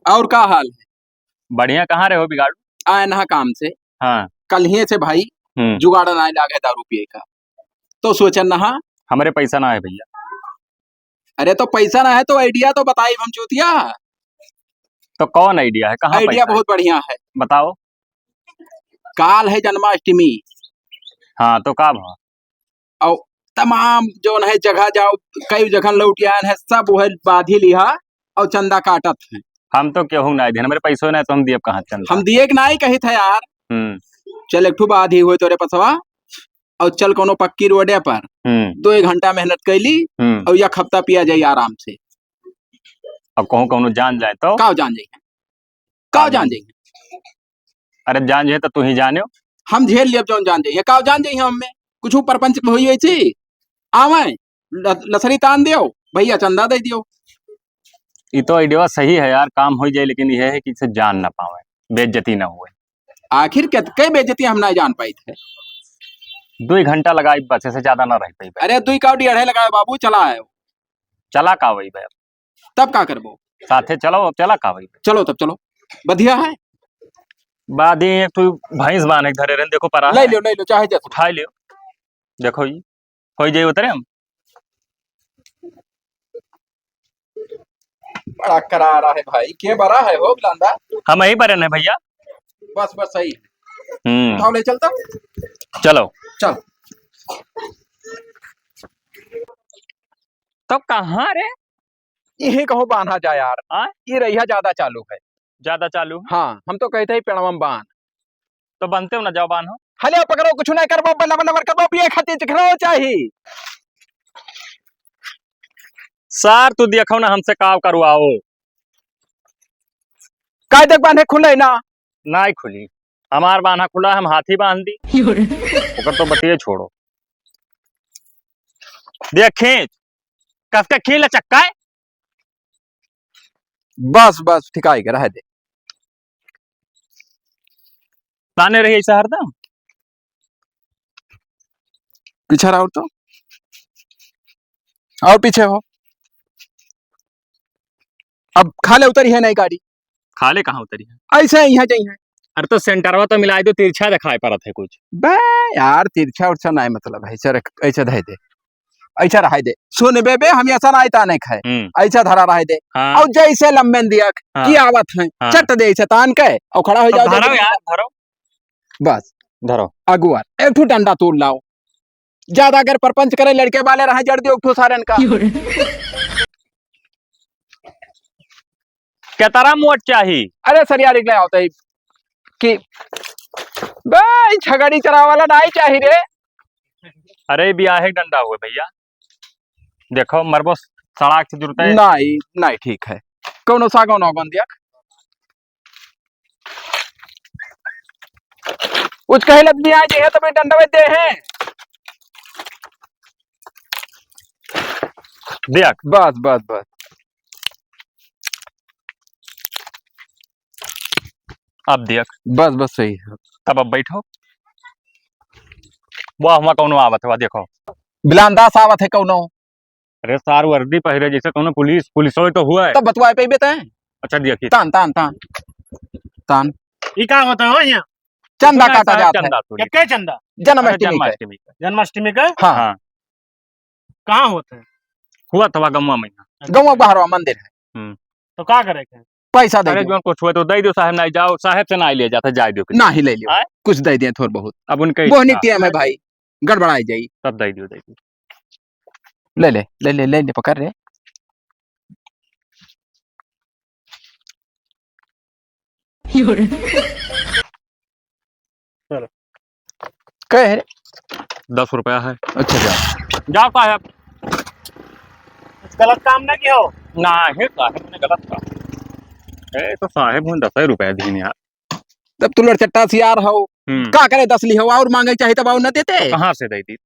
और का हाल है? बढ़िया। कहाँ रहे हो बिगाड़ू? आए ना काम से। हाँ। कल ही से भाई जुगाड़ ना लागे दारू पिए का, तो सोचन नहा हमारे पैसा ना है भैया। अरे तो पैसा ना है तो आइडिया तो बताई हम चूतिया। तो कौन आइडिया है? कहाँ आइडिया पैसा बहुत बढ़िया है। बताओ। काल है जन्माष्टमी। हाँ तो का भाव? और तमाम जो है जगह जाओ, कई जगह लौट आए हैं, सब वह बाधी लिहा और चंदा काटत है। हम तो केहू ना दिए, हमारे पैसों नहीं तो हम दिए कहाँ चंदा? हम दिए कि नहीं कही था यार। चल एक ठू बाधी हुए तोरे पसवा और चल कोनो पक्की रोडे पर 2 घंटा मेहनत कैली और एक हफ्ता पिया जाई आराम से। अब कहूँ कहूँ जान जाए तो का जान जाइए, का जान जाइए। अरे जान जाए तो तू ही जाने। हम झेल लिया जो जान जाइए, का जान जाइए। हमें कुछ परपंच हुई वैसी आवे लसरी तान दियो भैया चंदा दे दियो। ये तो आइडिया सही है यार, काम हो जाए, लेकिन यह है कि इसे जान ना पावे, बेइज्जती ना हुए। आखिर कई बेइज्जती हम ना जान पाई थे। 2 घंटा लगाई बस, से ज्यादा ना रह पाई। अरे 2 काउडी अढ़े लगाए बाबू, चला है चला का वही भाई। तब का करबो? साथे चलो, चला का वही। चलो तब चलो, बढ़िया है। बाद एक तो भैंस बांध धरे रहे, देखो परा ले लो चाहे जैसे उठा लियो। देखो ये हो जाए उतरे हम। बड़ा करारा है भाई, के बड़ा है हो गलांदा। हम यही पर है भैया। बस सही है। ले चलता। चलो चल। तो कहाँ रे? यही कहो बांधा जा यार। ये रैया ज्यादा चालू है। ज्यादा चालू? हाँ हम तो कहते ही पेड़वम बांध। तो बनते हो ना, जाओ बांधो। हले पकड़ो, कुछ नहीं करबो, बल्ला बल्ला करबो, पिए खातिर चिखरो चाहिए। सर तू देखो ना हमसे काव करवाओ। कायदे बांधे खुले ना? नहीं खुली, हमार बांधा खुला, हम हाथी बांध दी। ओकर तो बतिये छोड़ो। देख खींच, कस के खींच ले चक्का है। बस ठिकाई के रह दे। ताने रही ऐसा हरदम। पीछे रहो तो, और पीछे हो। अब खाले उतरी है नई गाड़ी। खाले कहाँ उतरी है? ऐसे यहाँ जाइए। अरे तो सेंटरवा तो मिला दो, तिरछा दिखाई पड़त है कुछ। बे यार तिरछा उर्छा नहीं, मतलब ऐसे धर दे, ऐसा रह दे। सुन बेबे, हम ऐसा नहीं ताने खाए, ऐसा धरा रह दे। हाँ। और जैसे लंबे दिया की आवत है, चट दे ऐसे तान के और खड़ा हो जाओ। धरो यार धरो। बस धरो। अगुआ एक ठू डंडा तोड़ लाओ। ज्यादा अगर परपंच करे लड़के वाले रहे जड़ दियो ठू सारन का। क्या तारा मोट चाहिए? अरे सर यार निकले होता है कि बे झगड़ी चरा वाला नहीं चाहिए रे। अरे ब्याहे डंडा हुए भैया, देखो मरबो सड़ाक से जुड़ता है। नहीं ठीक है। कौनो सागो ना गन दिया कुछ कहे लग दिया है तो मैं डंडा दे हैं। देख बस अब देख। बस सही है। तब अब बैठो। वाह हम कौनो आवत है, देखो बिलांदास आवत है कौनो। अरे सार वर्दी पहरे जैसे कौनो पुलिस हो तो हुआ है। तब बतवाए पे बेटा है। अच्छा देखिए तान ये क्या होता है यहाँ? चंदा काटा जाता है। क्या चंदा? जन्माष्टमी का। हाँ। कहाँ होता है? हुआ था गम्मा महीना। गौवा बाहर मंदिर है। तो क्या करेगा? पैसा दे दो। कुछ हुआ तो दे दो साहब, नहीं जाओ साहब से ना ले जाता, जाए दो ना ही ले लियो, कुछ दे दिए थोड़ा बहुत। अब उनके वो नीति में भाई गड़बड़ाई जाई, तब दे दियो। ले पकड़ रे। कह 10 रुपया है। अच्छा जाओ साहब। गलत काम ना किया हो। ना है साहब ने गलत काम। तो साहब 10 रुपया दी यार। तब तू लड़चट्टा सियार हो, का करे 10 ली हो और मांगे चाहिए तब और न देते। तो कहाँ से दे दी?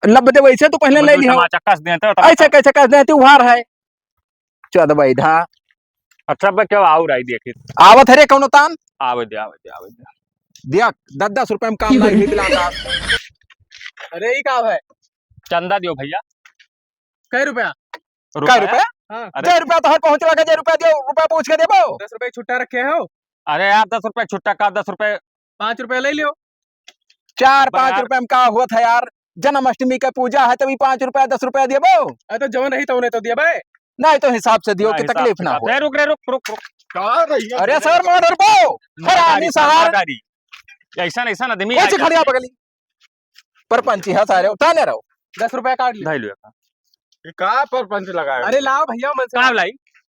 लब दे वैसे तो पहले ले ली हो। ऐसे कैसे कस दे तू उहार है चौद बैधा। अच्छा क्या आउर आई देखी आवत हरे कौनो तान आवे दे दिया 10 रुपए में काम नहीं बिलांदा। अरे ये का है? चंदा दियो भैया। कै रुपया? अरे 10 रुपया तो हर पहुंच लगा, 10 रुपया दियो, रुपया पूछ के देबो। 10 रुपए छुट्टा रखे हो। अरे यार 10 रुपए छुट्टा का 10 रुपए 5 रुपए ले लियो। 4-5 यार। रुपए में का हुआ था यार, जन्माष्टमी का पूजा है तभी 5 रुपया 10 रुपया देबो। अरे तो जवन रही तो उन्हें तो दिया भाई। नहीं तो हिसाब से दियो कि हिसाब तकलीफ से ना बात हो। है। रुक रे रुक अरे सर मगर रुको, हरामी सहार गाड़ी ऐसा ऐसा आदमी कौन सी खड़िया बगली परपंची है सारे उठाने रहो। 10 रुपए काट लियो। धाई लियो का पर पंच लगाए अरे लाओ भैया मन से।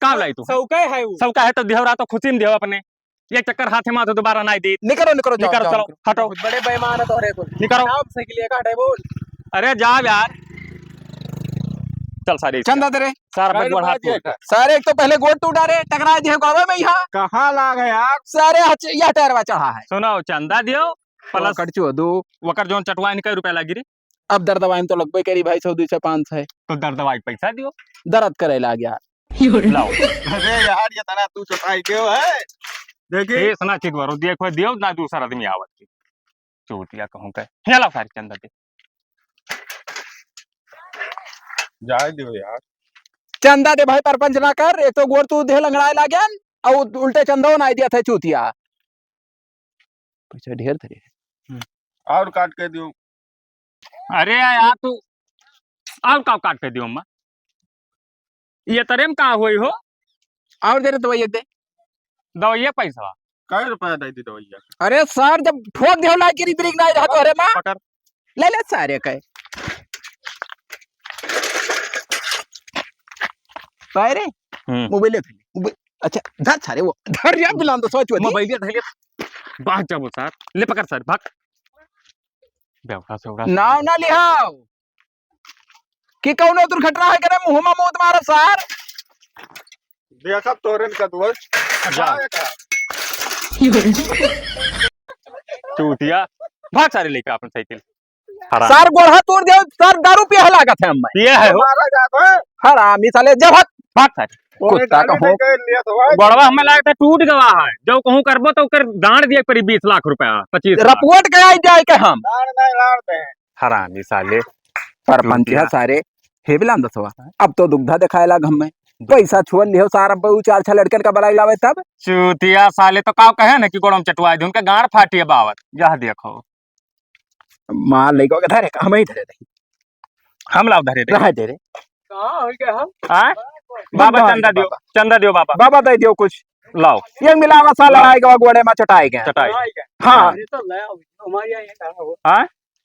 काम लाई तू सौके है वो। सब का है तो दिहरा तो खुशी में दिहो अपने, ये चक्कर हाथे में तो दोबारा नहीं दी। निकलो निकलो जाओ, निकल जाओ, चलो निकलो। हटो बहुत बड़े बेईमान है तोरे को। निकलो। आप साइकिल का हटाए बोल। अरे जा यार चल सारे चंदा तेरे सारा बैग बढ़ा तू। सारे, एक तो पहले गोट टूटा रे टकरा दिए गावे में यहाँ कहाँ लाग है यार? सारे यह टैरवा चढ़ा है। सुनो चंदा दियो प्लस कटचो दो, वकर जोन चटवाइन कई रुपया लगी रे, अब दर्द दवाई में तो लगभग करी भाई 100 200 500 तो दर्द दवाई के पैसा दियो दर्द करे ला गया। लाओ। अरे यार ये तना तू चटाई क्यों है? देखी ए सुना चित वरो देखो दियो ना दूसरा आदमी आवत के चूतिया कहूं के हे लाओ सारी चंदा दे। जाए दियो यार। चंदा दे भाई परपंच ना कर, एक तो गोर तू देह लंगड़ाए ला गया और उल्टे चंदो ना दिया था चूतिया पैसा ढेर थे। और काट के दियो। अरे यार तू और का काट के दियो अम्मा, ये तरे में का होई हो और दे रे दवाई एक दे। दो ये पैसा कई रुपया दे दी तो भैया? अरे सर जब ठोक दे ला की रिद्रिक ना जा तो अरे मां पकड़ ले सारे कहे पाए मोबाइल ले। अच्छा धर सारे वो धर या बिलान तो सोच मोबाइल दे ले भाग जाबो सर, ले पकड़ सर भाग बेवड़ा से उड़ा नाव ना लिहाओ कि कौनो दुर्घटना है करे मुंह में मूत मारो सर। देखा तोरन का दोस्त चूतिया भाग सारे लेके अपन साइकिल हराम सर गोढ़ा तोड़ दे सर, दारू पिया लागत है हम ये है हो मारा जाता है। हरामी साले जब भाग सारे कुत्ता का हो। गड़वा हमें लगता है टूट गवा है, जो कहूं करबो तो कर दांड दिए परी 20 लाख रुपया 25 लाख। रपोट के आई जाए के हम हरामी साले परपंच है सारे हे बिलान दसवा। अब तो दुग्धा दिखाएला घम में पैसा छोड़ लियो सारा बहु 4-6 लड़कन का बलाई लावे तब चूतिया साले तो का कहे ना कि गोड़म चटवाए दे उनका गांड फाटी है बावत जा देखो मार लेको के धरे हम ही धरे रही हम लाओ धरे दे रह दे रे कहां हो गया हम? आए बाबा चंदा दियो बाबा बाबा दे दियो कुछ लाओ ये मिलावा सा लड़ाई के गोड़े में चटाई गए। चटाई हाँ अरे तो ले आओ हमारे यहाँ ये कहां हो? हाँ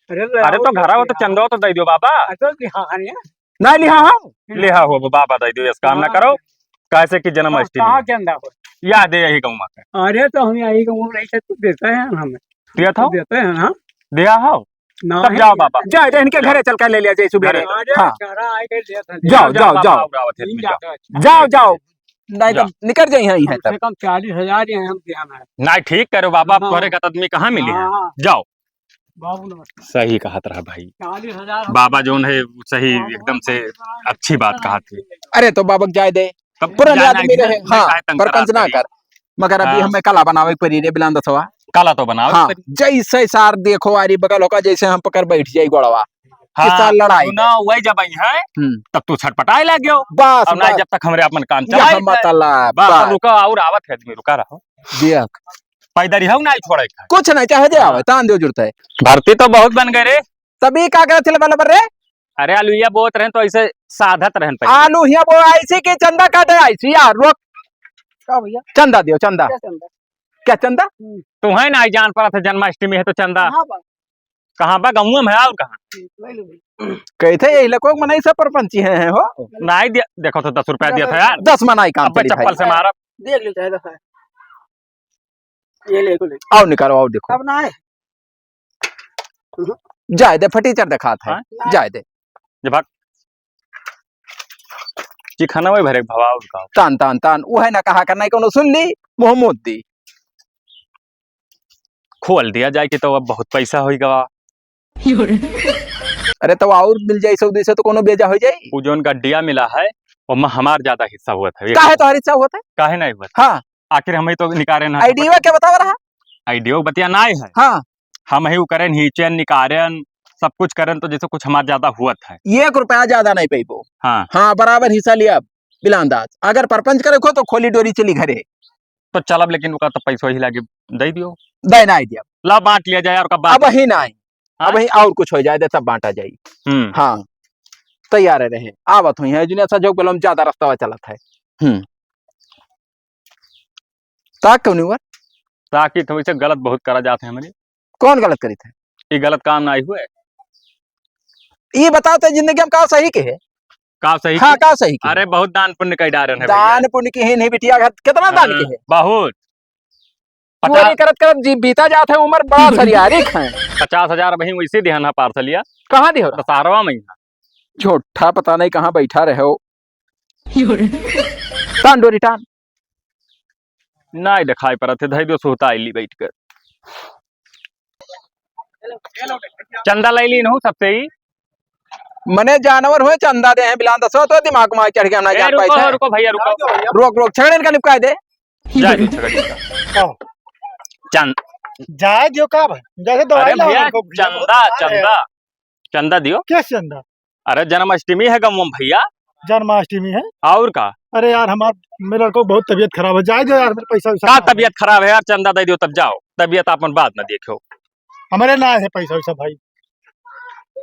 अरे तो घरा हो तो चंदा तो दे दियो बाबा तो हां हां नहीं लिहा हम ले हा हो बाबा दे दियो, इस काम ना करो कैसे कि जन्माष्टमी कहां के अंदर हो? याद है यही कहूँ मैं अरे तो हम यही कहूं नहीं से तू देता है हमें दिया था देते हैं ना दिया हो ना तब जाओ बाबा जाए इनके घरे चल कर ले लिया जाए सुबह। हाँ जाओ जाओ जाओ जाओ जाओ नहीं तो निकल जाए यहीं है कम तब से कम 40,000 यहाँ हम दिया है। नहीं ठीक करो बाबा, हाँ। तोरे का आदमी कहाँ मिली है, हाँ। जाओ बाबू नमस्ते। सही कहा रहा भाई 40,000 बाबा जो है सही एकदम से अच्छी बात कहा थी। अरे तो बाबक जाए दे तब पुराने जाना आदमी है, रहे। मैं हाँ काहे तंग परपंच करा ना रही? कर मगर अभी हाँ। हमें कला बनावे परी रे बिलान दसवा। काला तो बनाओ हाँ जैसे सार देखो आरी बगल होगा जैसे हम पकड़ बैठ जाए गोड़वा हाँ, लड़ाई तू ना वही जब आई है हम्म। तब तू छटपटाए लग गयो बस और ना जब तक हमरे अपन काम यह चलाए मतलब बस बस रुका और आवत है आदमी रुका रहो देख पैदल हो ना छोड़े का। कुछ नहीं चाहे दे आवे तान दे जुड़ता है भर्ती तो बहुत बन गए रे। तभी का करे थिल बल रे अरे आलूया बोत रहे तो ऐसे साधत रहन पे आलू हिया वो ऐसे के चंदा काटे ऐसी यार रोक का भैया चंदा दियो चंदा क्या चंदा? क्या चंदा तू है ना जान पड़ा था जन्माष्टमी है तो चंदा कहां बा? कहाँ बा गाँव में है और कहाँ ले लो भाई। कहते यही लको मनाई सब परपंची हैं हो नहीं दिया देखो तो 10 रुपया दिया था यार 10 मनाई काम अब करी चप्पल भाई से मारा देख लो चाहे दफा ये ले को ले आओ निकालो आओ देखो अब ना है जाए दे फटीचर दिखा था हाँ? जाए दे जब भाग जी खाना वही भरे भवा उसका तान तान तान वो है ना कहा करना कोनो सुन ली मुंह मोद दी खोल दिया जाए कि तो अब बहुत पैसा हो गवा। अरे तो और मिल जाए सऊदी से तो कोनो बेजा हो जाए वो जो गड्डिया मिला है वो में हमार ज्यादा हिस्सा हुआ था काहे तो हरिचा होता है। काहे नहीं हुआ हाँ आखिर हम ही तो निकारे ना आईडिया क्या बतावा रहा। आइडिया बतिया ना है हाँ हम ही करें हीचन निकारन सब कुछ करें तो जैसे कुछ हमारा ज्यादा हुआ था। 1 रुपया ज्यादा नहीं पेबो। हाँ हाँ बराबर हिस्सा लिया बिलांदाज अगर परपंच करे को तो खोली डोरी चली घरे तो चलब, लेकिन उनका तो पैसा ही लागे दे दियो। दे ना दिया ला बांट लिया जाए और कब अब ही ना आई, अब ही और कुछ हो जाए दे तब बांटा जाई। हाँ तैयार रहे आवत हुई है जुनिया सा जो बलम ज्यादा रास्ता चलत है। ताक क्यों नहीं हुआ? ताकि तो वैसे गलत बहुत करा जाते हैं हमारे। कौन गलत करी थे? ये गलत काम ना हुए। ये बताते जिंदगी में का सही के है? का सही? हाँ का सही के? अरे बहुत दान पुण्य का डारन है। दान पुण्य की ही नहीं बिटिया, कितना दान के है? बहुत। चोरी करत करत जी बीता जाते है उम्र बड़ा सरियारिक है। 50,000 वही वैसे देना पार्सलिया। कहाँ दे हो? दशहरवा में झूठा पता नहीं कहाँ बैठा रहे हो। टान डोरी टान नहीं दिखाई पड़ा थे, धैर्य सोता आईली बैठ कर। चंदा ले ली न सबसे ही मने जानवर हुए चंदा दे हैं बिलान दसो तो दिमाग में चढ़ गया ना जान पाई रुको रुको भैया रुको, रोक रोक छगड़े का निपकाए दे जाए दो छगड़ी का चंद जाए जो का भाई जैसे दवाई अरे भैया लाओ चंदा चंदा चंदा दियो। क्या चंदा? अरे जन्माष्टमी है गम भैया। जन्माष्टमी है और का? अरे यार मेरे लड़कों बहुत तबीयत खराब है, जाए दो यार मेरे पैसा वैसा का तबीयत खराब है यार? चंदा दे दियो तब जाओ, तबीयत अपन बाद में देखो। हमारे ना है पैसा वैसा भाई।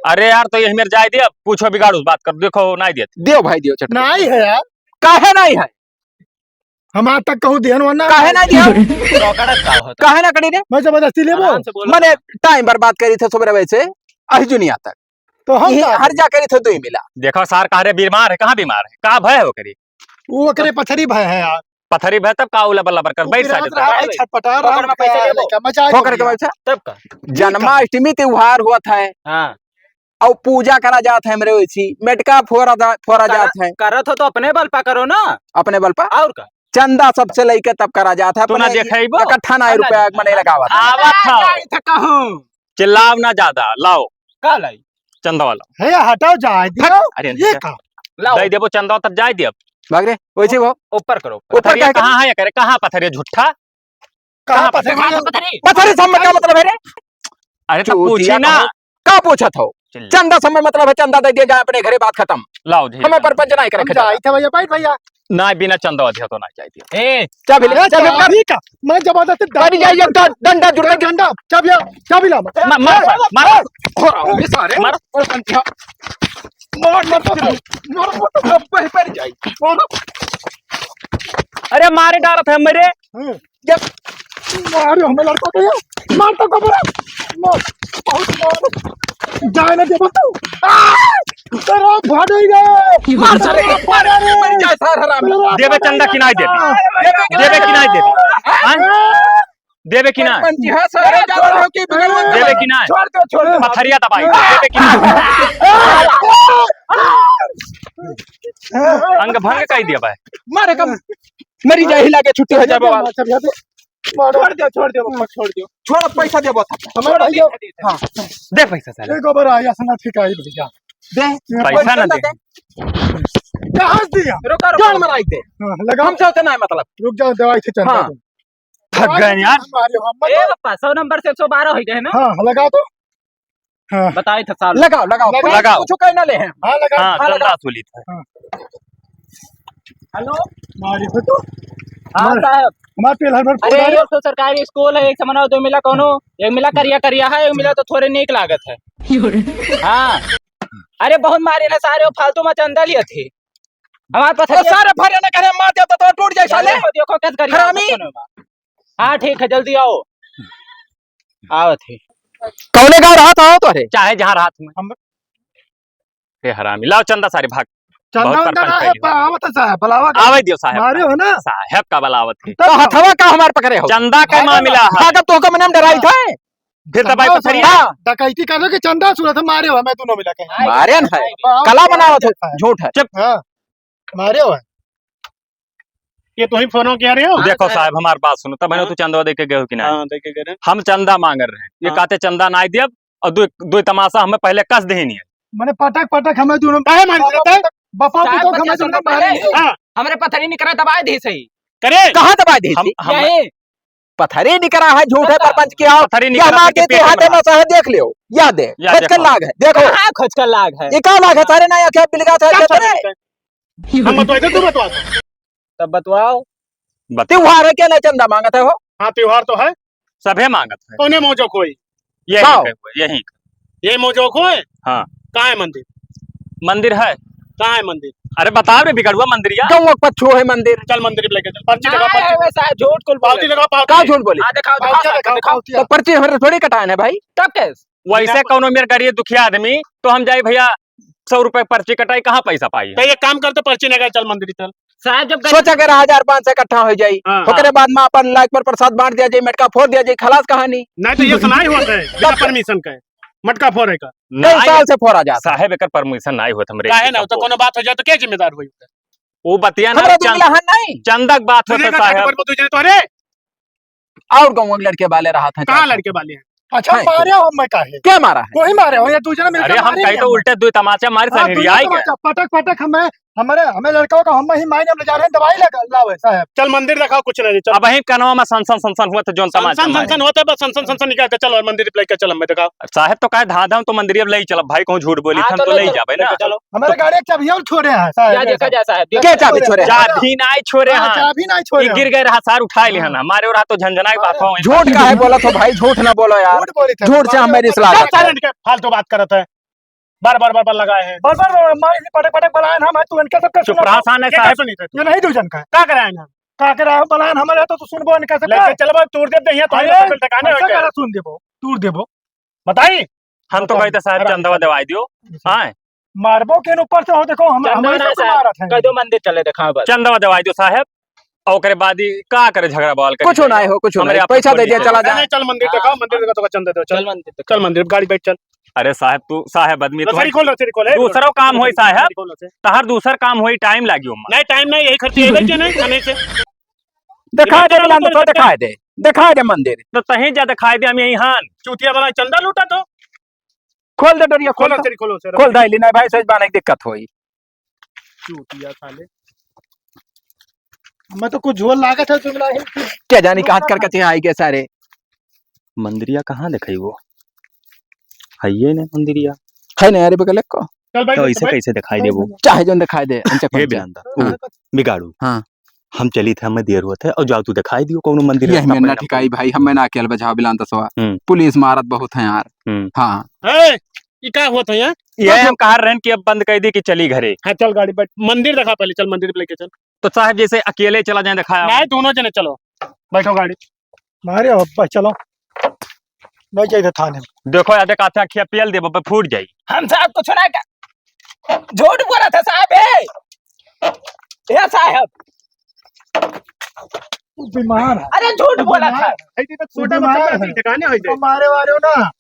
अरे यार तो यही मेरे जाए दिया, पूछो बिगाड़ उस बात कर, देखो नहीं देते। दियो भाई दियो चटनी नहीं है यार। काहे नहीं है? हम आज तक कहूँ देन वरना काहे ना दियो? काहे ना करी रे? मैं जबरदस्ती ले वो मने टाइम बर्बाद करी थे सुबह से अर्जुनिया तक तो हम हर जा करी थे 2 ही मिला। देखो सार कह रहे बीमार है, कहाँ बीमार है? कहाँ भय है वो करी? वो करे पथरी भय है यार। पथरी भय तब का उला बल्ला कर बैठ साइड छटपटा रहा होकर के बैठा तब का जन्माष्टमी त्योहार हुआ था और पूजा करा जाता है मेरे वैसी मेटका फोड़ा जाता है। करत हो तो अपने बल पा करो ना, अपने बल पर और का चंदा सबसे लेके तब करा जाता है। तू ना देखेबो इकट्ठा ना रुपया मने लगावा आवत था चिल्लाव ना ज्यादा, लाओ का लाई चंदा वाला है हटाओ जाए दियो। अरे ये का दे देबो चंदा तब जाए दियो। भाग रे वैसे वो ऊपर करो। ऊपर क्या कहाँ है करे? कहाँ पत्थर झूठा? कहां पथरी? पथरी समय का मतलब है रे? अरे तो पूछी ना का पूछा था? चंदा समय मतलब है चंदा दे दिया जाए अपने घरे, बात खत्म। लाओ जी हमें परपंच नहीं करे जाए थे भैया बैठ भैया ना बिना चंदा दिया तो ना चाहिए। ए चाबी ले चाबी का मैं जबरदस्ती गाड़ी जाइए अब डंडा जुड़ के डंडा चाबी ला मार मार सारे मार मार पर जाई। अरे मारे डाल थे मेरे जब मारे हमें लड़का को मार तो कबरा मार बहुत मार जाए ना दे तू तेरा भाड़ ही गए मार सारे मर जाए सार हराम। देवे चंदा किनाई दे देवे किनाई दे देवे किनाई पंची है सारे जानवर हो के बगल में देवे किनाई छोड़ दो पथरिया दबाई देवे किनाई अंग भंग कह दिया भाई। मारे कम मरी जाए हिला के छुट्टी हो जाए बाबा। छोड़ दियो छोड़ पैसा दे बहुत हमारे भैया हां दे पैसा साले एक बार आया सना ठिकाई भैया दे पैसा ना दे कहां दिया रुक जान मराई दे लगा हम से नहीं मतलब रुक जाओ दवाई से चल हाँ। थक गए यार। ए पप्पा 100 नंबर से 112 हो गए ना। हां लगा तो हां बताए थे साल लगाओ लगाओ। कुछ कहना ले हैं। हां लगा हां चंदा सुली था। हेलो मारी तो हाँ साहब। हमारे पेल हर बार अरे ये तो सरकारी स्कूल है, एक समझो 2 मिला कोनो, एक मिला करिया है, एक मिला तो थोड़े नीक लागत है। हाँ अरे बहुत मारे ना सारे फालतू में चंदा लिए थे हमारे पास सारे भरे ना करे मार दे तो टूट जाए साले। देखो कैसे करिया हरामी। हाँ ठीक है जल्दी आओ आओ थे कौने गाँव रहा था तो अरे चाहे जहाँ रात में हे हरामी लाओ चंदा सारे भाग चंदा बहुत वंदा परपंच है आवत साहब बलावा आवे दियो साहब मारे हो ना साहब का बलावत है तो हथवा का हमारे पकड़े हो चंदा का मामला है भागब तो का मैंने डराई था फिर दबाई पथरिया डकैती कर के चंदा सूरत मारे हो मैं दोनों मिला के मारे न है कला बनावत हो झूठ है। हां मारे हो ये तो ही फोन किया रहे हो। देखो साहब हमारी बात सुनो तब मैंने तू चंदा दे के गए हो कि नहीं? हाँ देखे गए हम चंदा मांग रहे हैं, ये कहते चंदा ना दिया और दो तमाशा हमें पहले कस दे नहीं है। मैंने पटक हमें दोनों काहे मार देते बपा को हमें दोनों मारे हां हमरे पथरी नहीं करा दबाए दी सही करे कहां दबा दी हम यही पथरी निकरा है झूठ है परपंच की आओ पथरी क्या निकरा मार के देते पेट हाथे में में सह देख लियो याद है या खचकल देखो। लाग है देखो कहां खोज कर लाग है ये का लाग है सारे ना आंखें बिलगा था हम बतवाए थे, तू बतवा दो। तब बतवाओ। त्योहार है क्या ले चंदा मांगते हो? हाँ त्योहार तो है। सभे मांगत है। कोने मौजो कोई खाओ। यही ये मौजो कोई। हाँ कहाँ है मंदिर? मंदिर है। कहाँ है मंदिर? अरे बता रे बिगड़ुआ मंदिरिया। गाँव पच्छो है मंदिर। चल मंदिर पे लेके चल। पर्ची लगा, नहीं, पर्ची वैसा है, झूठ कुल पावती लगा, का पावती झूठ बोली? हाँ दिखाओ पावती दिखाओ दिखाओ, दिखाओ। पावती। तो पर्ची हमारे थोड़ी कटाने है भाई। तब कैसे वैसे कौनो मेरे गरीब दुखिया आदमी तो हम जाए भैया 100 रुपए पर्ची कटाई कहाँ पैसा पाई तो ये काम कर, तो पर्ची नहीं, चल मंदिर चल। साहब जब सोचा कर 1500 इकट्ठा हो जाई, हाँ, ओकरे बाद में अपन लाइक पर प्रसाद बांट दिया जाए, मटका फोड़ दिया जाए, खलास कहानी। नहीं तो ये सुनाई हुआ है बिना परमिशन के मटका फोड़े का। कई साल से फोड़ा जाता साहेब एकर परमिशन नहीं होत हमरे। काहे ना, तो कोनो बात हो जाए तो क्या जिम्मेदार होई? वो बतिया ना हमरा दुनिया हन नहीं। चंदक बात होता साहेब। तोरे और गाँव के लड़के वाले रहा था। कहाँ लड़के वाले हैं? अच्छा है। मारे हो मैं काहे क्या मारा है? वही मारे हो, ये दूसरे मिलकर अरे हम मारे कहीं नहीं तो उल्टे दो तमाचा मार हाँ, सनिरिया आई गए। पटक पटक हमें लड़कों का हम ही मायने में ले जा रहे हैं, दवाई लगा लाओ साहब। चल मंदिर दिखाओ, कुछ नहीं चल। अब वही कनवा में सनसन हुआ तो जोन तमाचा सनसन मारे। सनसन होता है, बस सनसन सनसन निकाल के चलो और मंदिर पे लेके चल, मैं दिखाओ। साहेब तो कहे धाधा तो मंदिर अब ले चल भाई, कहूँ झूठ बोली हाँ, हम तो तो ले ले चलो, जाबे ना। चलो हमारे गाड़ी एक चाबी और छोड़े हैं क्या साहब। देखा जाए साहब? क्या चाबी छोड़े? चाबी नाई छोड़े हाँ, हाँ। चाबी नहीं ये छोड़े गिर गए रहा सार उठाए ले हन हमारे और तो झंझनाई बात हो। झूठ का है बोला तो भाई, झूठ ना बोलो यार। झूठ बोली थे। झूठ से हम मेरी सलाह चल साइलेंट के फालतू बात करत है, बार बार बार बार लगाए हैं। बार बार मारी से पटक पटक बलायन हम है, तू इनका सब चुप रहा साने क्या साहेब। सुनी थे तू? ये नहीं दूजन का है। क्या कराए ना? का के रहा बलायन हमारे तो तू सुनबो इनका सब लेके चल, बस तोड़ दे दहिया तो अरे, पकड़ ठिकाने हो ऐसा गए। करा सुन देबो तूर देबो बताई हम तो कहते साहब चंदवा दवाई दियो। हाँ मारबो के ऊपर से हो, देखो हम हमारे चंदवा सबको साहब मारा था। कह दो मंदिर चले दिखाओ बस। चंदवा दवाई दियो साहेब। और ओकरे बाद ही का करे झगड़ा बवाल करे। कुछ नहीं हो, कुछ हमारे नहीं, आप पैसा को दे दिया बोलिए। चला नहीं, जाए। चल मंदिर दिखाओ, मंदिर दिखा तो चंदा दो। चल चल मंदिर चल मंदिर, गाड़ी बैठ चल। अरे साहेब तू साहेब आदमी तो रसरी खोल, रसरी खोल। दूसरा काम होई साहब। रसरी खोल रसरी। तहर दूसर काम होई टाइम लागियो नहीं टाइम नहीं, यही खर्चे है क्या नहीं खाने से? दिखा दे बुलंद तो दिखाए दे, दिखाए दे मंदिर। तो तहीं ज्यादा खाए दे हम यही हान। चूतिया वाला चंदा लूटा तो खोल दे डरिया, खोल खोल रसरी खोलो से। खोल दाइली नहीं भाई, सच बाने की दिक्कत होई। चूतिया साले। मैं तो कुछ झोल लागत है तुमला ही। क्या जानी कहाँ करके आई के सारे। मंदिरिया कहाँ दिखाई वो है ये ने मंदिरिया है ना यार बगल को, चल बैठ तो ऐसे कैसे दिखाई दे वो। चाहे जो दिखाई दे अंचे हे को। बिलांदा बिगाड़ू। हाँ। हम चली थे हमें देर हुआ थे और जाओ तू दिखाई दियो कौन मंदिर यही में ना ठिकाई भाई, हम ना अकेले बजा बिलान तसवा। पुलिस मारत बहुत है यार। हाँ ए ये क्या हुआ था यहाँ? ये हम कहा रहन कि अब बंद कर दी कि चली घरे। हाँ चल गाड़ी बैठ, मंदिर दिखा पहले, चल मंदिर पे लेके चल। तो साहब जैसे अकेले चला जाए दिखाया। नहीं दोनों जने चलो, बैठो गाड़ी। मारे हो बस चलो, नहीं चाहिए थाने में। देखो याद काथे अखिया पेल दे बब्बे फूट जाई। हम साहब कुछ ना कर, झूठ बोला था साहब। ये साहब तू बीमार है। अरे झूठ बोला था। छोटा बीमार बच्चा है। ठिकाने हो तो मारे वारे हो ना,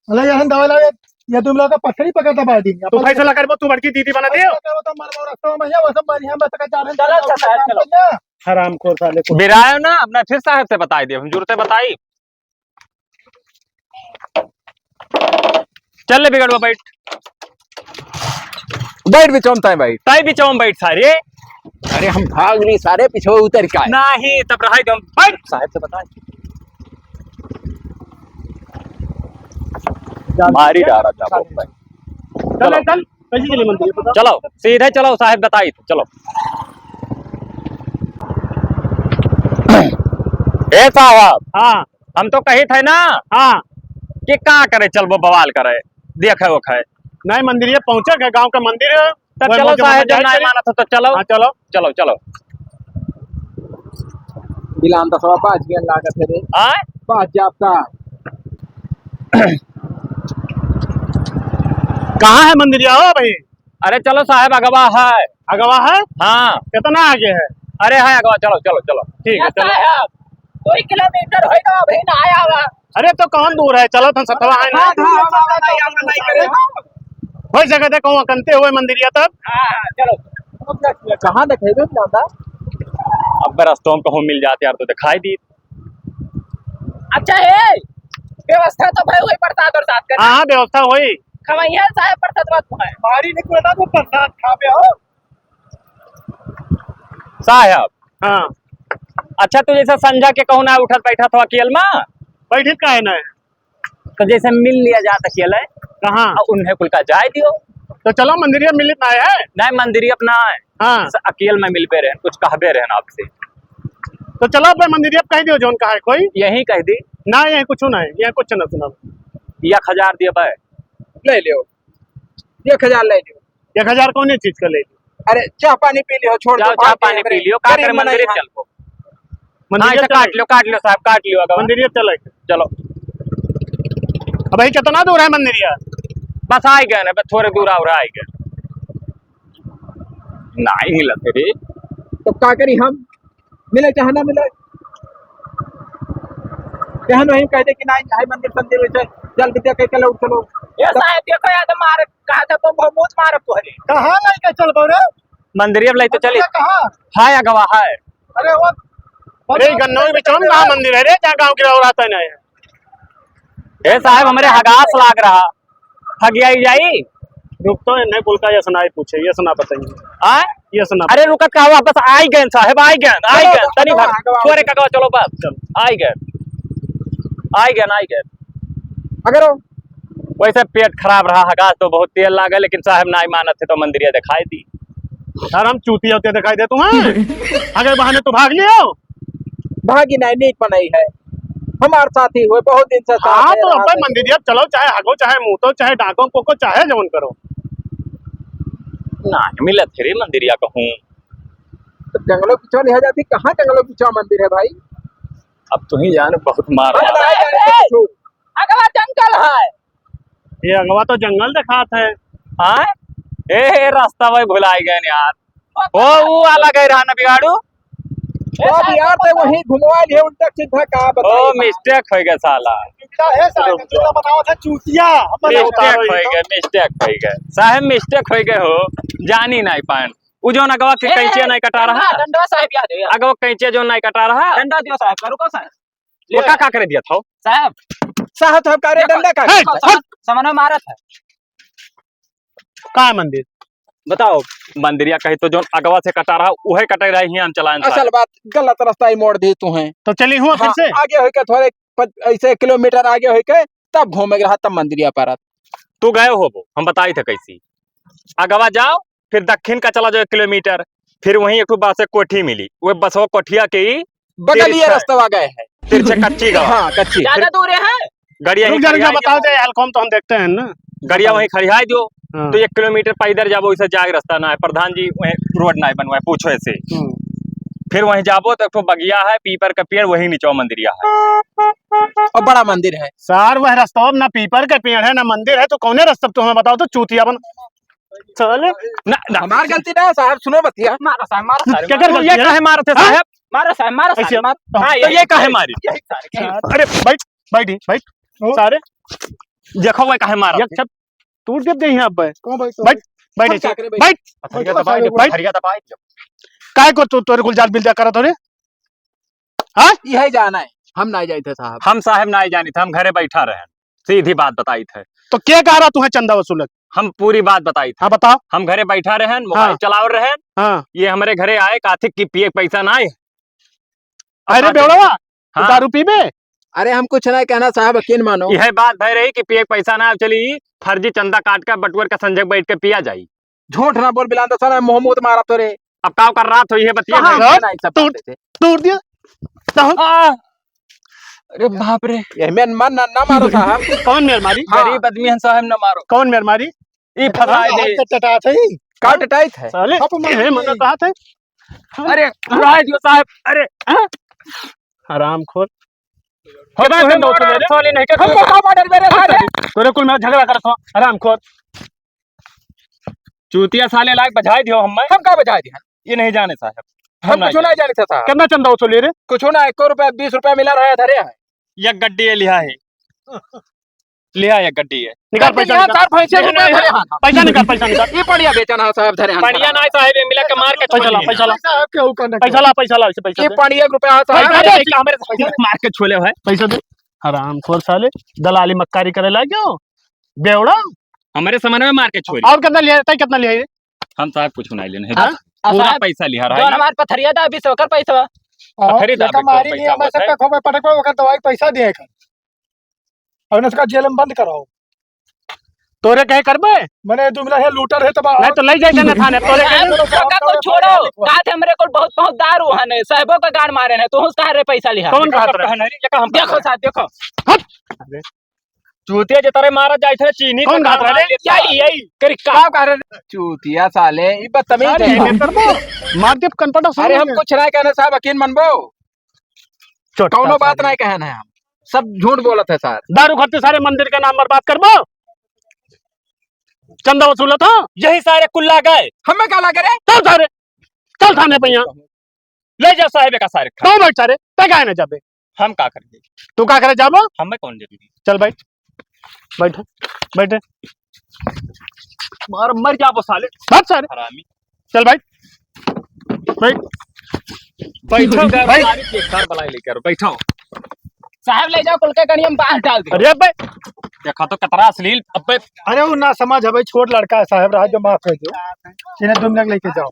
अरे यहाँ दवा लावे या तुम लोग का पत्थरी पकड़ता बाय दिन। तू फैसला कर, तू बड़की दीदी बना दे। करो तो मर रास्ता में है, वो सब बढ़िया बस का जा रहे चलो अच्छा साहब, चलो। हराम खोर साले को। बिरायो ना अपना फिर साहब से बताई दे, हम जरूरत बताई। चल ले बिगड़वा बैठ, बैठ भी चौमता है भाई। ताई भी चौम बैठ सारे। अरे हम भाग नहीं सारे, पीछे उतर का है। नहीं तब रहा दे बैठ साहब से बताई। मारी डारा जाबो भाई। चल चल कैसे चले मंदिर पे? चलो सीधे चलो साहब बताई तो चलो। ए साहब हाँ हम तो कही थे ना हाँ कि का करे चल वो बवाल करे देखे वो खाए। नहीं मंदिर ये पहुंचा है, गांव का मंदिर है। तब वही चलो मौके साहब पर जब जाए नहीं चले। माना था तो चलो। हाँ चलो चलो चलो बिलान तसवा 5 गेन लागत है रे, आए 5 जापता। कहाँ है मंदिर? आओ भाई। अरे चलो साहब अगवा है। अगवा है? हाँ कितना आगे है? अरे है अगवा, चलो चलो चलो ठीक है ये चलो। साहब 2 किलोमीटर होगा, अभी ना आया हुआ। अरे तो कौन दूर है, चलो तुम सतवा है ना। वही जगह देखो वहाँ कंते हुए मंदिर या तब। हाँ चलो। कहाँ देखेगा ज्यादा? अब रास्तों में कहूँ मिल जाते यार तो दिखाई दी। अच्छा है व्यवस्था तो भाई वही प्रसाद और साथ करना। हाँ व्यवस्था हुई। खवैया साहब प्रसाद मत है। मारी निकले ना तो प्रसाद खा पे हो। साहब हाँ अच्छा तू जैसे संजय के कहूँ ना उठत बैठा था अकेल में, बैठे का है ना? तो जैसे मिल लिया जाता अकेले कहाँ? और उन्हें कुल का जाए दियो। तो चलो मंदिर में मिलित ना है। नहीं मंदिर अपना है। हाँ अकेल में मिलबे रहे कुछ कहबे रहे आपसे तो चलो अपने मंदिर अब कह दियो जोन कहा है कोई यही कह दी ना ये कुछ ना है ये कुछ ना सुना 1000 दिए ले लियो 1000 ले लियो 1000 कौन चीज का ले अरे चाह पानी पी लियो छोड़ दो चाह पानी पी लियो का करे मंदिर चल को मंदिर काट लियो साहब काट लियो मंदिर चले चलो अब भाई कितना दूर है मंदिर बस आ गए ना थोड़े दूर और आ गए नहीं मिलत रे तो का करी हम मिले चाहे ना मिले कहन वही कह दे कि नहीं है मंदिर संदिर वैसे जल विद्या कह चलो चलो ये साहब देखो यार मार कहा था तो बहुत मार तोहरे कहाँ लेके चल रे मंदिर अब ले तो चले कहाँ हाय अगवा है अरे वो अरे गन्नौर में कौन कहाँ मंदिर है रे जहाँ गाँव की रहा आता है ए साहब हमारे हगास लाग रहा हगियाई जाई रुक तो नहीं पुल का ये सुनाई पूछे ये सुना बताइए आ ये सुना अरे रुकत का वापस आई गए साहब आई गए तनी भर छोरे का चलो बस चल आई गए अगर वैसे पेट खराब रहा हगास तो बहुत तेल लागे लेकिन साहब ना मानत थे तो मंदिर दिखाई दी यार हम चूती होते दिखाई दे तुम्हें अगर बहाने तो भाग लियो भागी नहीं नीक बनाई है हमारे साथी हुए बहुत दिन से साथ हाँ में तो रहा अपन है। मंदिर चलो चाहे हगो चाहे मुँह चाहे डाको को चाहे जवन करो ना मिलत थे रे मंदिरिया कहूँ तो जंगलों पीछे लिया जाती कहाँ जंगलों पीछे मंदिर है भाई अब तू ही जान बहुत मार हम ना जाने तो छूट। अगवा जंगल है ये अगवा तो जंगल दिखात है हाँ ए रास्ता भाई भुलाई गए यार ओ वो वाला गए रहा ना बिगाड़ू तो अब यार तो वही घुमवा लिए उल्टा सीधा का ओ बताइए मिस्टेक हो गया साला है साहब तेरा बताओ था चूतिया मिस्टेक हो गए साहब मिस्टेक हो गए हो जानी नहीं पान वो जो अगवा के कैंचिया नहीं कटा रहा डंडा साहब याद है अगवा कैंचिया जो नहीं कटा रहा डंडा दियो साहब करो को साहब वो का करे दिया था साहब साहब तो करे डंडा का समन मारा था कहाँ है मंदिर बताओ मंदिरिया कही तो जो अगवा से कटा रहा वही कटे रही ही हम चलाएं असल बात गलत रास्ता ही मोड़ दी तू है तो चली हुआ फिर से आगे हो के थोड़े ऐसे किलोमीटर आगे हो के तब घूमे रहा तब मंदिरिया पर तू गए हो वो हम बताई थे कैसी अगवा जाओ फिर दक्षिण का चला जाओ 1 किलोमीटर फिर वहीं एक बस कोठी मिली वो बसवा कोठिया के ही बगल ये रास्ता गए है तिरछे कच्ची गवा हाँ कच्ची ज्यादा दूर है गड़िया रुक जा बताओ दे हल्कोम तो हम देखते हैं ना गड़िया वहीं खड़िया दो हाँ। तो 1 किलोमीटर पैदल जाबो वैसे जाए रास्ता ना है प्रधान जी वहीं रोड ना बनवाए पूछो ऐसे फिर वहीं जाबो तो एक बगिया है पीपर का पेड़ वही नीचे मंदिरिया है और बड़ा मंदिर है सार वह रास्ता ना पीपर के पेड़ है ना मंदिर है तो कौन रास्ता तो हमें बताओ तो चूतिया बन चले ना हमार गलती ना साहब सुनो बतिया मारा साहब मारा क्या कर ये काहे मारे थे साहब मारा साहब मारा ऐसे साहब हाँ ये काहे मारी अरे बैठ बैठ सारे देखो वो काहे मारा एक छत टूट गए यहाँ अब कौन भाई बैठ बैठ हम ऐसे, क्या करें भाई? बैठ हरिया दबाई दे बैठ। हरिया दबाई दे काय को तू तोरे कुल जाल बिल दिया करा तोरे यही जाना है हम ना जाए थे साहब हम साहब ना जानी थे हम घरे बैठा रहे सीधी बात बताई थे तो क्या कह रहा तू है चंदा वसूलक हम पूरी बात बताई थी हाँ बताओ हम घरे बैठा रहे मोबाइल चलाओ रहे हाँ ये हमारे घरे आए काथिक की पिए पैसा ना आए अरे बेवड़वा तू हाँ। दारू पीबे अरे हम कुछ नहीं कहना साहब यकीन मानो यह बात भय रही कि पिए पैसा ना चली फर्जी चंदा काट कर बटुअर का संजय बैठ के पिया जाई झूठ ना बोल बिलान तो सारा मोहम्मद मारा तो रे अब काव कर रहा तो ये बतिया कहाँ भाई। कहना ये सब बातें थे? तोड़ दिया तो अरे बाप रे ये मेन मन ना मारो साहब कौन मेर मारी हाँ। गरीब आदमी है साहब न मारो कौन मेर मारी ई फसाए दे टटा थे काट टाइट है साले ये मना कहा था अरे राय दियो साहब अरे हराम खोर कितना दिन हो गए सोली नहीं के हमको का ऑर्डर मेरे साथ तोरे कुल में झगड़ा करत हो हराम खोर चूतिया साले लायक बजाई दियो हम हम का बचा दिया ये नहीं जाने साहब हम कुछ नहीं जाने थे साहब कितना चंदा वसूली रे कुछ ना 1 रुपया 20 रुपया मिला रहा है धरे है ये गड्डी है लिया है लिया ये गड्डी है निकाल पैसा यहाँ निकाल 4 पैसे रुपया धरे हैं पैसा निकाल ये बढ़िया बेचना है साहब धरे हैं बढ़िया ना साहब ये मिला के मार के पैसा ला पैसा ला केहू करना पैसा ला इसे पैसा ये दे पानी 1 रुपया है साहब पैसा दे हमारे मार के छोले है पैसा दे हराम खोर साले दलाली मक्कारी करे ला क्यों बेवड़ा हमारे सामान में मार के छोड़ी और कितना लिया तय कितना लिया हम साहब कुछ नहीं लेने हाँ? पूरा पैसा लिया रहा जो है हमार पथरिया था अभी सोकर पैसा खरीदा लड़का मारी नहीं हमें सबका खोपे पटक पे ओकर दवाई पैसा दिए कर और उसका जेल में बंद कराओ तोरे कहे करबे मैंने तुम है लूटर है तब नहीं तो ले जाए ना थाने तोरे साहब, काका को छोड़ो कहा थे हमरे को बहुत बहुत दारू है साहबो का गाड़ मारे हैं तो उसका रे पैसा लिया कौन कहा तोरे हम देखो साहब देखो चूतिया जे तारे मारा जाए थे चीनी कौन कहा तोरे यही करी क्या कह रहे चूतिया साले ये बदतमीज है करबो मार दे कनपटा अरे हम कुछ नहीं कहने साहब यकीन मनबो कौनो बात नहीं कहना है हम सब झूठ बोलत है सर दारू खाते सारे मंदिर का नाम बर्बाद करबो चंदा वसूला था यही सारे कुल्ला गए हमें क्या लगे रे चल थाने पे यहाँ ले जा साहेब का सारे तो बैठ सारे ते काहे ना जाबे हम का करेंगे तू का करे जाबो हमें कौन जरूरी चल बैठ बैठ मार मर जाबो साले बैठ सारे हरामी चल बैठ बैठो भाई एक सार बलाई लेकर बैठो साहब ले जाओ कुल के कड़ियम बाहर डाल दे अरे बे देखा तो कतरा अश्लील अबे अरे वो ना समझ है भाई छोट लड़का है साहब राज जो माफ कर दो इन्हें तुम लोग लेके जाओ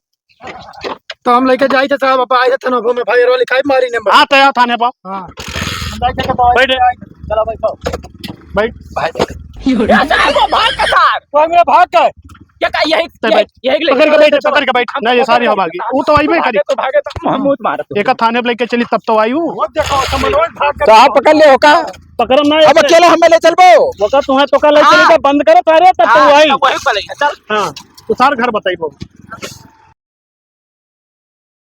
तो हम लेके जाए थे साहब आए थे थाना में भाई वाली खाई मारी नंबर हाँ तो थाने पर हाँ बैठ चलो बैठो बैठ साहब वो भाग का सार तो मेरा भाग कर क्या का यही पकड़ के बैठ ना ये सारी हम आगे वो तो आई में करी तो भागे तो महमूद मार एक थाने पे लेके चली तब तो आई हूँ तो आप पकड़ ले हो का पकड़ ना अब अकेले हमें ले चलबो वो का तुम्हें तो कल चली बंद करो सारे तब तो आई वही पड़ेगा चल हाँ तो सारे घर बताइए